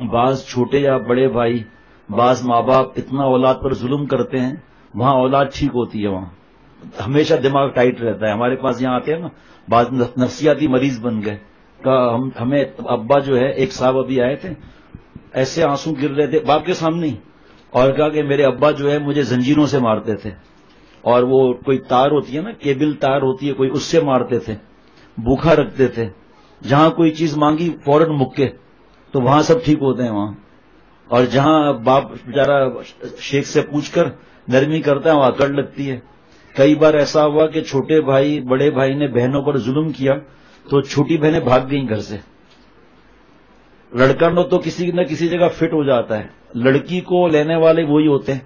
بعض چھوٹے یا بڑے بھائی، بعض ماں باپ اتنا اولاد پر ظلم کرتے ہیں، وہاں اولاد ٹھیک ہوتی ہے، وہاں ہمیشہ دماغ ٹائٹ رہتا ہے. ہمارے پاس یہاں آتے ہیں نا بعض نفسیاتی مریض بن گئے، ہمیں ابا جو ہے، ایک صاحب ابھی آئے تھے، ایسے آنسو گر رہے تھے باپ کے سامنے ہی، اور کہا کہ میرے ابا جو ہے مجھے زنجیروں سے مارتے تھے، اور وہ کوئی تار ہوتی ہے نا، کیبل تار ہوتی ہے کوئی، اس سے مارتے تھے، بھوکھا رکھتے تھے، جہاں کوئی چیز مانگی فوراً مکے، تو وہاں سب ٹھیک ہوتے ہیں وہاں. اور جہاں باپ بیچارہ شیخ سے پوچھ کر نرمی کرتا ہے وہاں اکڑ لگتی ہے. کئی بار ایسا ہوا کہ چھوٹے بھائی بڑے بھائی نے بہنوں پر ظلم کیا تو چھوٹی بہنیں بھاگ گئیں گھر سے. لڑکا تو کسی نہ کسی جگہ فٹ ہو جاتا ہے، لڑکی کو لینے والے وہی ہوتے ہیں.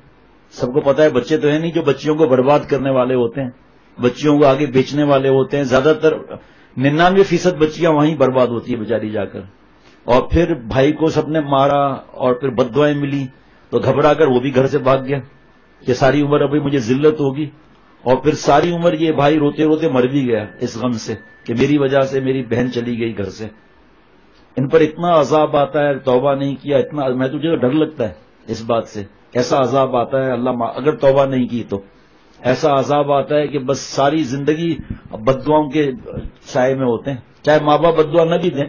سب کو پتا ہے بچے تو ہیں نہیں جو بچیوں کو برباد کرنے والے ہوتے ہیں، بچیوں کو آگے بیچنے والے ہوتے ہیں. زیادہ تر 99% بچیاں وہیں برباد ہوتی ہیں بیچاری جا کر. اور پھر بھائی کو سب نے مارا اور پھر بد دعائیں ملی تو گھبرا کر وہ بھی گھر سے بھاگ گیا کہ ساری عمر ابھی مجھے ذلت ہوگی. اور پھر ساری عمر یہ بھائی روتے روتے مر بھی گیا اس غم سے کہ میری وجہ سے میری بہن چلی گئی گھر سے. ان پر اتنا عذاب آتا ہے، توبہ نہیں کیا، اتنا میں تجھے ڈر لگتا ہے اس بات سے. ایسا عذاب آتا ہے اللہ اگر توبہ نہیں کی تو ایسا عذاب آتا ہے کہ بس ساری زندگی بد دعاؤں کے سائے میں ہوتے ہیں. چاہے ماں باپ بد دعا نہ بھی دیں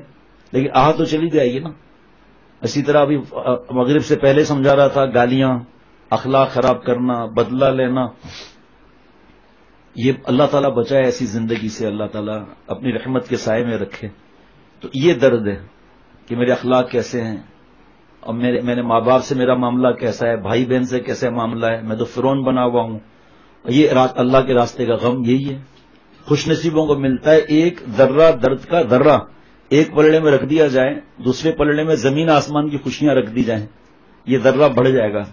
لیکن تو چلی جائے گی نا. اسی طرح ابھی مغرب سے پہلے سمجھا رہا تھا، گالیاں، اخلاق خراب کرنا، بدلہ لینا، یہ اللہ تعالیٰ بچائے ایسی زندگی سے، اللہ تعالیٰ اپنی رحمت کے سائے میں رکھے. تو یہ درد ہے کہ میرے اخلاق کیسے ہیں، اور میں نے ماں باپ سے میرا معاملہ کیسا ہے، بھائی بہن سے کیسا معاملہ ہے. میں تو فرعون بنا ہوا ہوں. یہ اللہ کے راستے کا غم یہی ہے. خوش نصیبوں کو ملتا ہے ایک ذرہ، درد کا ذرہ ایک پلڑے میں رکھ دیا جائے، دوسرے پلڑے میں زمین آسمان کی خوشیاں رکھ دی جائیں، یہ ذرہ بڑھ جائے گا.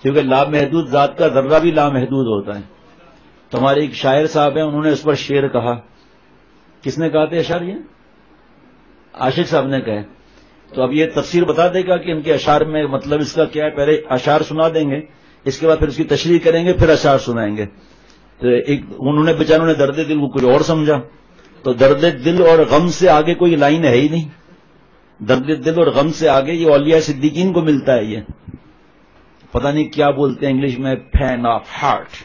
کیونکہ لامحدود ذات کا ذرہ بھی لامحدود ہوتا ہے. تو ہمارے ایک شاعر صاحب ہیں، انہوں نے اس پر شعر کہا. کس نے کہا تھا اشعار؟ یہ عاشق صاحب نے کہے. تو اب یہ تفسیر بتا دے گا کہ ان کے اشعار میں مطلب اس کا کیا ہے. پہلے اشعار سنا دیں گے، اس کے بعد پھر اس کی تشریح کریں گے، پھر اشعار سنائیں گے. تو انہوں نے بیچاروں نے درد دل کو کچھ اور سمجھا. تو درد دل اور غم سے آگے کوئی لائن ہے ہی نہیں. درد دل اور غم سے آگے یہ اولیاء صدیقین کو ملتا ہے. یہ پتہ نہیں کیا بولتے ہیں انگلش میں، پین آف ہارٹ.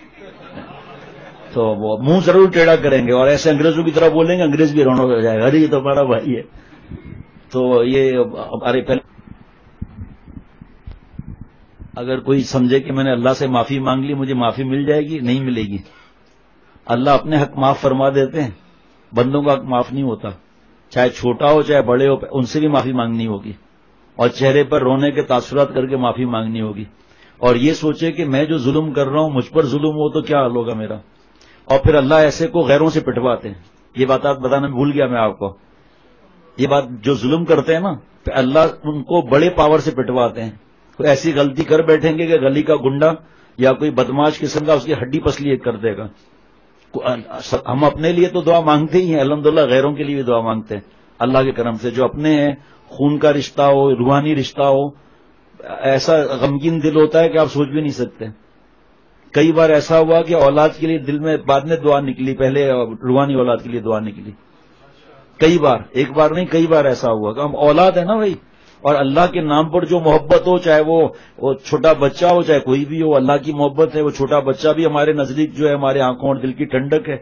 تو وہ منہ ضرور ٹیڑھا کریں گے اور ایسے انگریزوں کی طرح بولیں گے، انگریز بھی رونا ہو جائے گا، ارے یہ تو ہمارا بھائی ہے. تو یہ ہمارے پہلے اگر کوئی سمجھے کہ میں نے اللہ سے معافی مانگ لی مجھے معافی مل جائے گی، نہیں ملے گی. اللہ اپنے حق معاف فرما دیتے ہیں، بندوں کا حق معاف نہیں ہوتا. چاہے چھوٹا ہو چاہے بڑے ہو، ان سے بھی معافی مانگنی ہوگی، اور چہرے پر رونے کے تاثرات کر کے معافی مانگنی ہوگی. اور یہ سوچے کہ میں جو ظلم کر رہا ہوں مجھ پر ظلم ہو تو کیا حال ہوگا میرا. اور پھر اللہ ایسے کو غیروں سے پٹواتے ہیں. یہ بات بتانا بھول گیا میں آپ کو. یہ بات جو ظلم کرتے ہیں نا، پھر اللہ ان کو بڑے پاور سے پٹواتے ہیں. کوئی ایسی غلطی کر بیٹھیں گے کہ گلی کا گنڈا یا کوئی بدماش قسم کا اس کی ہڈی پسلی کر دے گا. ہم اپنے لیے تو دعا مانگتے ہی ہیں، الحمدللہ غیروں کے لیے بھی دعا مانگتے ہیں اللہ کے کرم سے. جو اپنے ہیں خون کا رشتہ ہو، روحانی رشتہ ہو، ایسا غمگین دل ہوتا ہے کہ آپ سوچ بھی نہیں سکتے. کئی بار ایسا ہوا کہ اولاد کے لیے دل میں بعد میں دعا نکلی، پہلے روحانی اولاد کے لیے دعا نکلی. کئی بار، ایک بار نہیں کئی بار ایسا ہوا کہ ہم اولاد ہے نا بھائی، اور اللہ کے نام پر جو محبت ہو، چاہے وہ چھوٹا بچہ ہو چاہے کوئی بھی ہو، اللہ کی محبت ہے. وہ چھوٹا بچہ بھی ہمارے نزدیک جو ہے ہمارے آنکھوں اور دل کی ٹھنڈک ہے،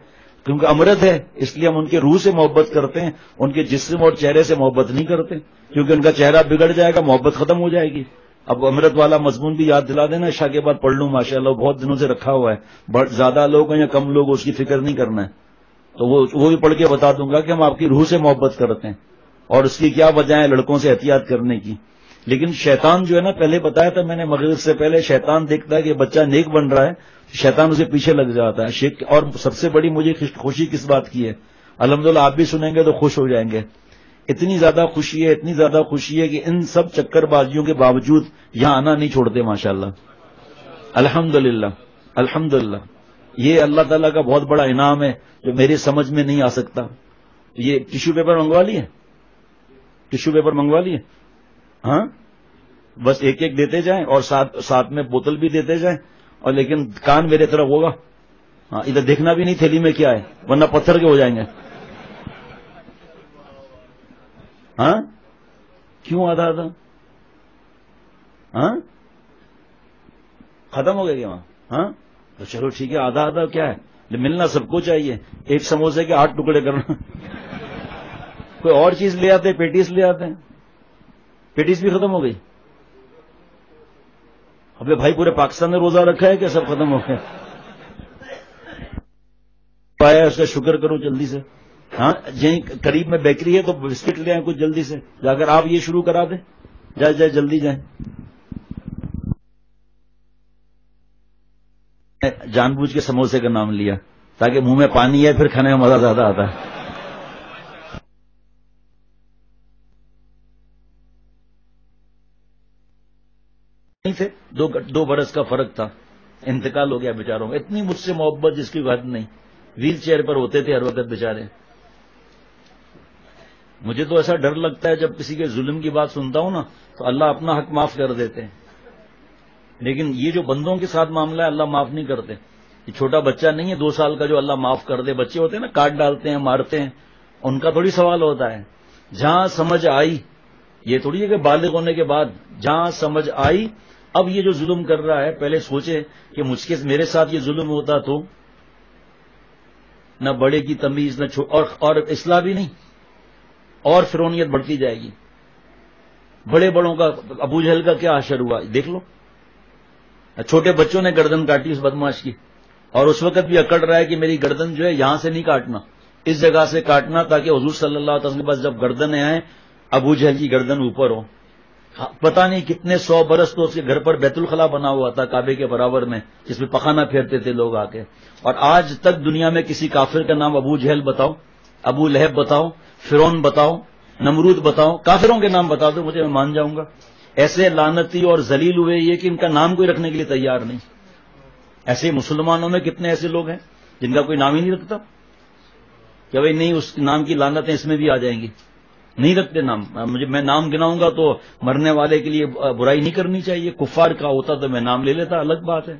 کیونکہ امرت ہے، اس لیے ہم ان کے روح سے محبت کرتے ہیں، ان کے جسم اور چہرے سے محبت نہیں کرتے، کیونکہ ان کا چہرہ بگڑ جائے گا، محبت ختم ہو جائے گی. اب امرت والا مضمون بھی یاد دلا دینا، عشاء کے بعد پڑھ لوں ماشاءاللہ، بہت دنوں سے رکھا ہوا ہے. زیادہ لوگ ہیں یا کم لوگ اس کی فکر نہیں کرنا ہے، تو وہ بھی پڑھ کے بتا دوں گا کہ ہم آپ کی روح سے محبت کرتے ہیں اور اس کی کیا وجہ ہے لڑکوں سے احتیاط کرنے کی. لیکن شیطان جو ہے نا، پہلے بتایا تھا میں نے مغرب سے پہلے، شیطان دیکھتا ہے کہ بچہ نیک بن رہا ہے، شیطان اسے پیچھے لگ جاتا ہے. اور سب سے بڑی مجھے خوشی کس بات کی ہے، الحمدللہ آپ بھی سنیں گے تو خوش ہو جائیں گے. اتنی زیادہ خوشی ہے، اتنی زیادہ خوشی ہے کہ ان سب چکر بازیوں کے باوجود یہاں آنا نہیں چھوڑتے ماشاءاللہ. الحمدللہ الحمدللہ. یہ اللہ تعالیٰ کا بہت بڑا انعام ہے جو میری سمجھ میں نہیں آ سکتا. یہ ٹیشو پیپر منگوا لیے، ٹیشو پیپر منگوا لیے، ہاں بس ایک ایک دیتے جائیں اور ساتھ میں بوتل بھی دیتے جائیں. اور لیکن کان میرے طرف ہوگا، ہاں ادھر دیکھنا بھی نہیں تھیلی میں کیا ہے، ورنہ پتھر کے ہو جائیں گے. ہاں کیوں آدھا آدھا ہاں ختم ہو گیا کیا وہاں؟ ہاں تو چلو ٹھیک ہے، آدھا آدھا کیا ہے، ملنا سب کو چاہیے، ایک سموسے کے 8 ٹکڑے کرنا کوئی اور چیز لے آتے، پیٹیس لے آتے ہیں، پیٹیس بھی ختم ہو گئی. ابے بھائی پورے پاکستان نے روزہ رکھا ہے کہ سب ختم ہو گئے؟ پایا اس کا شکر کرو جلدی سے. ہاں یہیں قریب میں بیکری ہے تو بسکٹ لے آئیں کچھ جلدی سے جا کر، آپ یہ شروع کرا دیں، جائے جلدی جائیں. جان بوجھ کے سموسے کا نام لیا تاکہ منہ میں پانی ہے، پھر کھانے میں مزہ زیادہ آتا ہے. نہیں تھے، 2 برس کا فرق تھا، انتقال ہو گیا بیچاروں کا. اتنی مجھ سے محبت جس کی حد نہیں، ویل چیئر پر ہوتے تھے ہر وقت بیچارے. مجھے تو ایسا ڈر لگتا ہے جب کسی کے ظلم کی بات سنتا ہوں نا تو اللہ اپنا حق معاف کر دیتے ہیں، لیکن یہ جو بندوں کے ساتھ معاملہ ہے اللہ معاف نہیں کرتے. یہ چھوٹا بچہ نہیں ہے 2 سال کا جو اللہ معاف کر دے. بچے ہوتے ہیں نا کاٹ ڈالتے ہیں، مارتے ہیں، ان کا تھوڑی سوال ہوتا ہے. جہاں سمجھ آئی، یہ تھوڑی ہے کہ بالغ ہونے کے بعد، جہاں سمجھ آئی اب یہ جو ظلم کر رہا ہے پہلے سوچے کہ میرے ساتھ یہ ظلم ہوتا تو نہ بڑے کی تمیز نہ اور اصلاح بھی نہیں، اور فرعونیت بڑھتی جائے گی. بڑے بڑوں کا، ابو جہل کا کیا حشر ہوا دیکھ لو. چھوٹے بچوں نے گردن کاٹی اس بدماش کی، اور اس وقت بھی اکڑ رہا ہے کہ میری گردن جو ہے یہاں سے نہیں کاٹنا، اس جگہ سے کاٹنا تاکہ حضور صلی اللہ علیہ وسلم کے پاس جب گردنیں آئیں ابو جہل کی گردن اوپر ہو. پتہ نہیں کتنے 100 برس تو اس کے گھر پر بیت الخلا بنا ہوا تھا کعبے کے برابر میں، جس میں پخانہ پھیرتے تھے لوگ آ کے. اور آج تک دنیا میں کسی کافر کا نام ابو جہل بتاؤ، ابو لہب بتاؤ، فرعون بتاؤ، نمرود بتاؤ، کافروں کے نام بتا دو مجھے، میں مان جاؤں گا. ایسے لعنتی اور ذلیل ہوئے یہ کہ ان کا نام کوئی رکھنے کے لیے تیار نہیں. ایسے مسلمانوں میں کتنے ایسے لوگ ہیں جن کا کوئی نام ہی نہیں رکھتا کہ بھائی نہیں اس نام کی لعنتیں اس میں بھی آ جائیں گی، نہیں رکھتے نام. میں نام گناؤں گا تو مرنے والے کے لیے برائی نہیں کرنی چاہیے. کفار کا ہوتا تو میں نام لے لیتا، الگ بات ہے.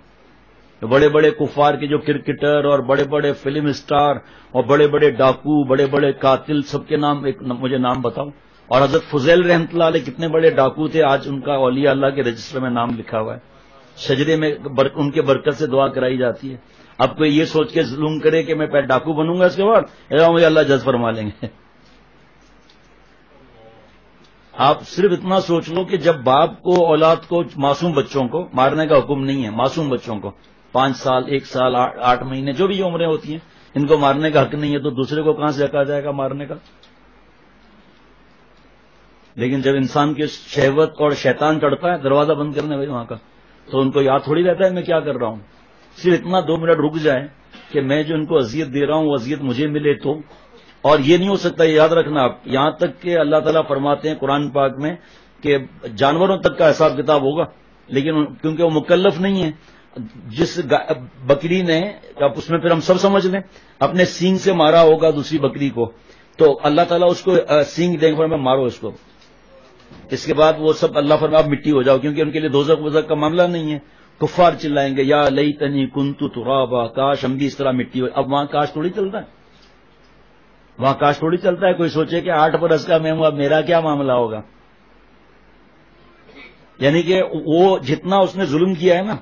بڑے بڑے کفار کے جو کرکٹر اور بڑے بڑے فلم اسٹار اور بڑے بڑے ڈاکو، بڑے بڑے قاتل، سب کے نام مجھے نام بتاؤ. اور حضرت فضیل رحمۃ اللہ علیہ کتنے بڑے ڈاکو تھے، آج ان کا اولیاء اللہ کے رجسٹر میں نام لکھا ہوا ہے، شجرے میں ان کے برکت سے دعا کرائی جاتی ہے. اب کوئی یہ سوچ کے ظلم کرے کہ میں پہلے ڈاکو بنوں گا اس کے بعد مجھے اللہ جز فرما لیں گے. آپ صرف اتنا سوچ لو کہ جب باپ کو اولاد کو، معصوم بچوں کو مارنے کا حکم نہیں ہے، معصوم بچوں کو 5 سال 1 سال 8 مہینے جو بھی عمریں ہوتی ہیں ان کو مارنے کا حق نہیں ہے، تو دوسرے کو کہاں سے حق آ جائے گا مارنے کا. لیکن جب انسان کی شہوت اور شیطان چڑھتا ہے دروازہ بند کرنے بھائی وہاں کا، تو ان کو یاد تھوڑی رہتا ہے میں کیا کر رہا ہوں. صرف اتنا 2 منٹ رک جائے کہ میں جو ان کو اذیت دے رہا ہوں وہ اذیت مجھے ملے تو. اور یہ نہیں ہو سکتا، یہ یاد رکھنا آپ، یہاں تک کہ اللہ تعالیٰ فرماتے ہیں قرآن پاک میں کہ جانوروں تک کا حساب کتاب ہوگا، لیکن کیونکہ وہ مکلف نہیں ہے. جس بکری نے، اب اس میں پھر ہم سب سمجھ لیں، اپنے سینگ سے مارا ہوگا دوسری بکری کو، تو اللہ تعالیٰ اس کو سینگ دیں گے میں مارو اس کو. اس کے بعد وہ سب اللہ فرما مٹی ہو جاؤ، کیونکہ ان کے لیے دوزخ وزخ کا معاملہ نہیں ہے. کفار چلائیں گے یا لیتنی کنت ترابا، کاش ہم بھی اس طرح مٹی ہو. اب وہاں کاش تھوڑی چلتا ہے، وہاں کاش تھوڑی چلتا ہے. کوئی سوچے کہ 8 برس کا میں ہوں اب میرا کیا معاملہ ہوگا. یعنی کہ وہ جتنا اس نے ظلم کیا ہے نا،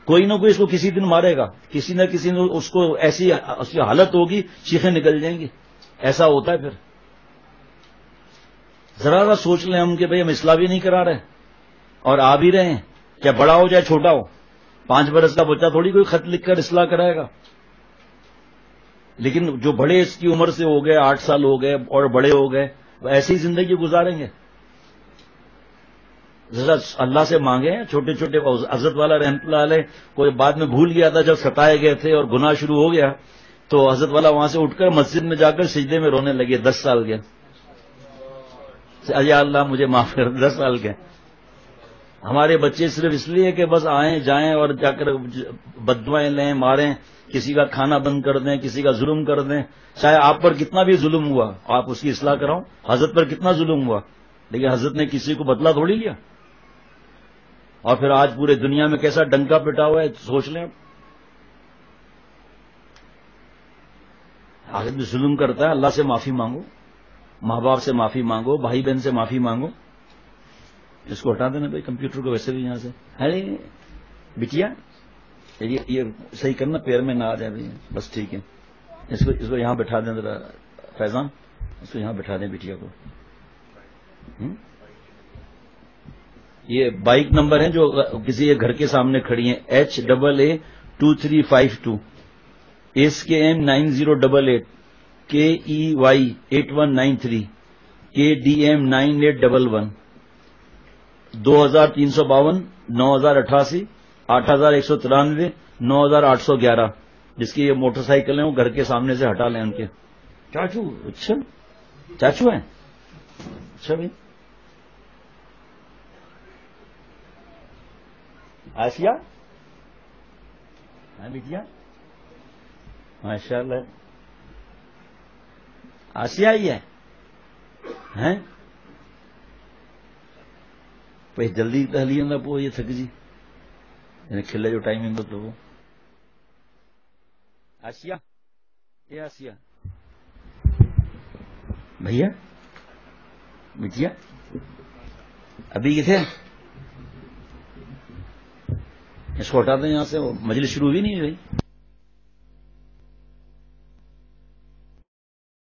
کوئی نہ کوئی اس کو کسی دن مارے گا، کسی نہ کسی نے اس کو ایسی اس کی حالت ہوگی چیخیں نکل جائیں گی. ایسا ہوتا ہے. پھر ذرا سا سوچ لیں ہم کہ بھئی ہم اصلاح بھی نہیں کرا رہے اور آ بھی رہے ہیں، چاہے بڑا ہو چاہے چھوٹا ہو. 5 برس کا بچہ تھوڑی کوئی خط لکھ کر اصلاح کرائے گا. لیکن جو بڑے اس کی عمر سے ہو گئے، 8 سال ہو گئے اور بڑے ہو گئے، وہ ایسی زندگی گزاریں گے. ذرا اللہ سے مانگیں. چھوٹے چھوٹے حضرت والا رحمۃ اللہ علیہ کوئی بعد میں بھول گیا تھا، جب ستائے گئے تھے اور گناہ شروع ہو گیا تو حضرت والا وہاں سے اٹھ کر مسجد میں جا کر سجدے میں رونے لگے. 10 سال کے. یا اللہ مجھے معاف کر. 10 سال کے. ہمارے بچے صرف اس لیے کہ بس آئیں جائیں اور جا کر بددعائیں لیں، ماریں، کسی کا کھانا بند کر دیں، کسی کا ظلم کر دیں. چاہے آپ پر کتنا بھی ظلم ہوا آپ اس کی اصلاح کراؤ. حضرت پر کتنا ظلم ہوا لیکن حضرت نے کسی کو بدلہ تھوڑی لیا. اور پھر آج پورے دنیا میں کیسا ڈنکا پٹا ہوا ہے سوچ لیں. آدمی ظلم کرتا ہے، اللہ سے معافی مانگو، ماں باپ سے معافی مانگو، بھائی بہن سے معافی مانگو. اس کو ہٹا دینا بھائی کمپیوٹر کو ویسے بھی یہاں سے. ارے بٹیا یہ صحیح کرنا پیر میں نہ آ جائے بھائی. بس ٹھیک ہے. اس کو یہاں بٹھا دیں ذرا فیضان, اس کو یہاں بٹھا دیں بٹیا کو. یہ بائک نمبر ہیں جو کسی کے گھر کے سامنے کھڑی ہیں, HAA2352, SKM 9088, KEY 8193, KDM 9811, 2352, 9088, 8193, 9811. جس کی یہ موٹر سائیکل ہیں وہ گھر کے سامنے سے ہٹا لیں ان کے. چاچو, اچھا چاچو ہیں, اچھا بھائی. آسیہ ہاں بیٹیا, ماشاء اللہ. آسیہ آئی ہے ہیں پہ جلدی ہلی نہ پو یہ تھک جی کھلے جو ٹائمنگ تو وہ. آسیہ یہ آسیہ بھیا بیٹیا ابھی کتنے اس کو ہٹا دیں یہاں سے. وہ مجلس شروع بھی نہیں ہوئی.